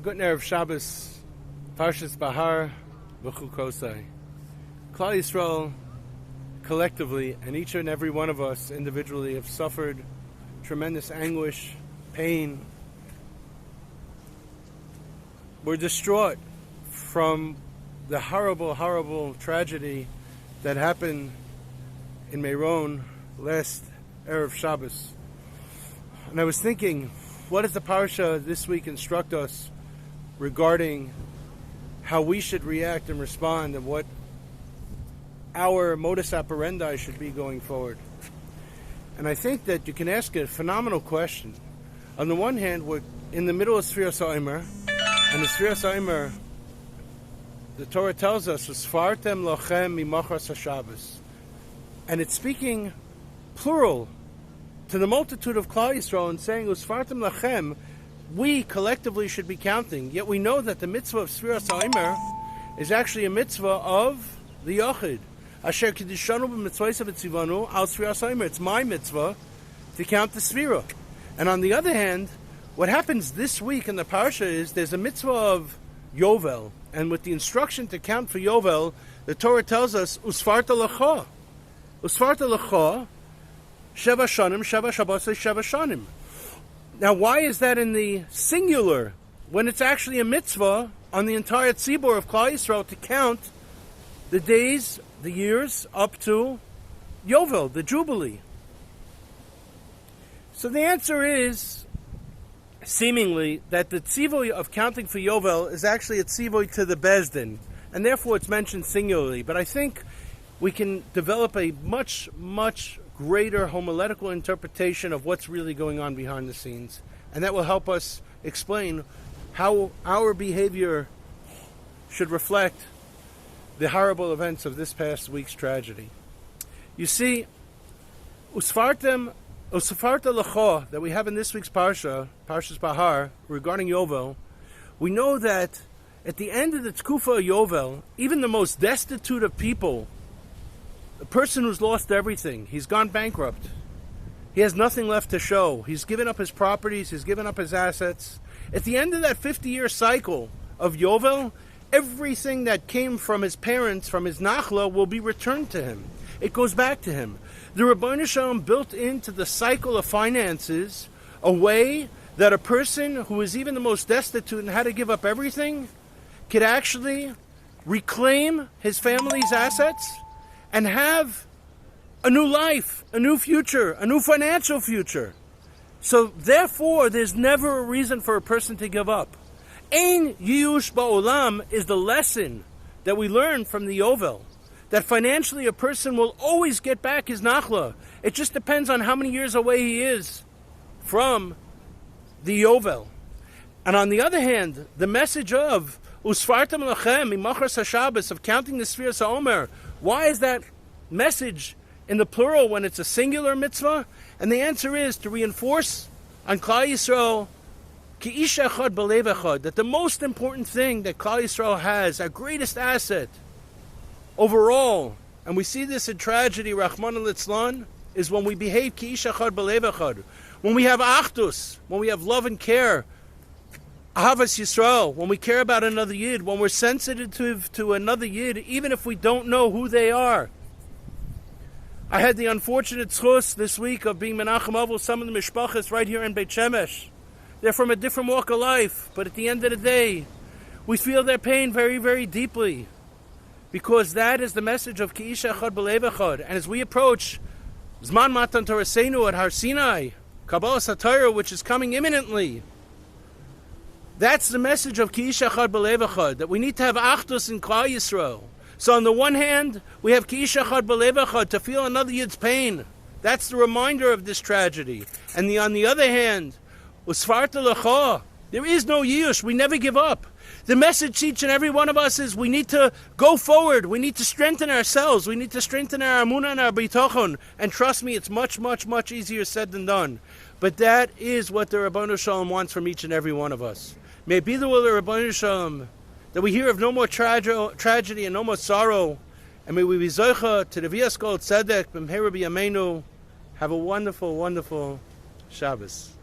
Good Erev Shabbos, Pashas Bahar, בחוקותי. Klal Yisrael, collectively, and each and every one of us individually, have suffered tremendous anguish, pain. We're distraught from the horrible, horrible tragedy that happened in Meron last Erev Shabbos. And I was thinking, what does the Parsha this week instruct us regarding how we should react and respond, and what our modus operandi should be going forward? And I think that you can ask a phenomenal question. On the one hand, we're in the middle of Sfiras HaOmer, and the Sfiras HaOmer, the Torah tells us, "V'sfartem lochem mimachas haShabbos," and it's speaking plural to the multitude of Klal Yisrael and saying, "V'sfartem lochem." We collectively should be counting. Yet we know that the mitzvah of Sfiras HaOmer is actually a mitzvah of the Yochid. Asher Kiddishanu b'mitzvayis v'tzivanu al Sfiras HaOmer. It's my mitzvah to count the Sfira. And on the other hand, what happens this week in the Parsha is there's a mitzvah of Yovel. And with the instruction to count for Yovel, the Torah tells us, Usfarta l'cha. Usfarta l'cha, Sheva Shanim, Sheva Shabbos, Sheva Shanim. Now, why is that in the singular when it's actually a mitzvah on the entire tzibur of Klal Yisrael to count the days, the years up to Yovel, the Jubilee? So the answer is, seemingly, that the tzivoy of counting for Yovel is actually a tzivoy to the Bezdin, and therefore it's mentioned singularly. But I think we can develop a much, much greater homiletical interpretation of what's really going on behind the scenes, and that will help us explain how our behavior should reflect the horrible events of this past week's tragedy. You see, Usfarta L'cha that we have in this week's Parsha, Parshas Bahar, regarding Yovel, we know that at the end of the Tkufa of Yovel, even the most destitute of people, a person who's lost everything, he's gone bankrupt, he has nothing left to show, he's given up his properties, he's given up his assets. At the end of that 50-year cycle of Yovel, everything that came from his parents, from his nachla, will be returned to him. It goes back to him. The Ribbono Shel Olam built into the cycle of finances a way that a person who is even the most destitute and had to give up everything could actually reclaim his family's assets and have a new life, a new future, a new financial future. So therefore, there's never a reason for a person to give up. Ein Yiyush Ba'olam is the lesson that we learn from the Yovel, that financially a person will always get back his nachla. It just depends on how many years away he is from the Yovel. And on the other hand, the message of Usfartem Lachem Mimachras HaShabbos, of counting the Sfiras HaOmer, why is that message in the plural when it's a singular mitzvah? And the answer is to reinforce on Klal Yisrael Ki ish echad b'lev echad, that the most important thing that Klal Yisrael has, our greatest asset overall, and we see this in tragedy, Rachmana litzlan, is when we behave Ki ish echad b'lev echad, when we have achdus, when we have love and care, Ahavas Yisrael, when we care about another Yid, when we're sensitive to another Yid, even if we don't know who they are. I had the unfortunate zchus this week of being Menachem Avos some of the mishpachas right here in Beit Shemesh. They're from a different walk of life, but at the end of the day, we feel their pain very, very deeply, because that is the message of Ki ish echad b'lev echad. And as we approach Zman Matan Torasenu at Har Sinai, Kabbalas HaTorah, which is coming imminently, that's the message of Ki ish echad b'lev echad, that we need to have achdus in Klal Yisrael. So on the one hand, we have Ki ish echad b'lev echad, to feel another Yid's pain. That's the reminder of this tragedy. And on the other hand, Usfarta L'cha, there is no Yiyush, we never give up. The message to each and every one of us is we need to go forward, we need to strengthen ourselves, we need to strengthen our amunah and our bitachon. And trust me, it's much, much, much easier said than done. But that is what the Ribbono Shel Olam wants from each and every one of us. May it be the will of the Ribbono Shel Olam that we hear of no more tragedy and no more sorrow, and may we be zocha to the Vias Kol Tzedek b'mheira b'yameinu. Have a wonderful, wonderful Shabbos.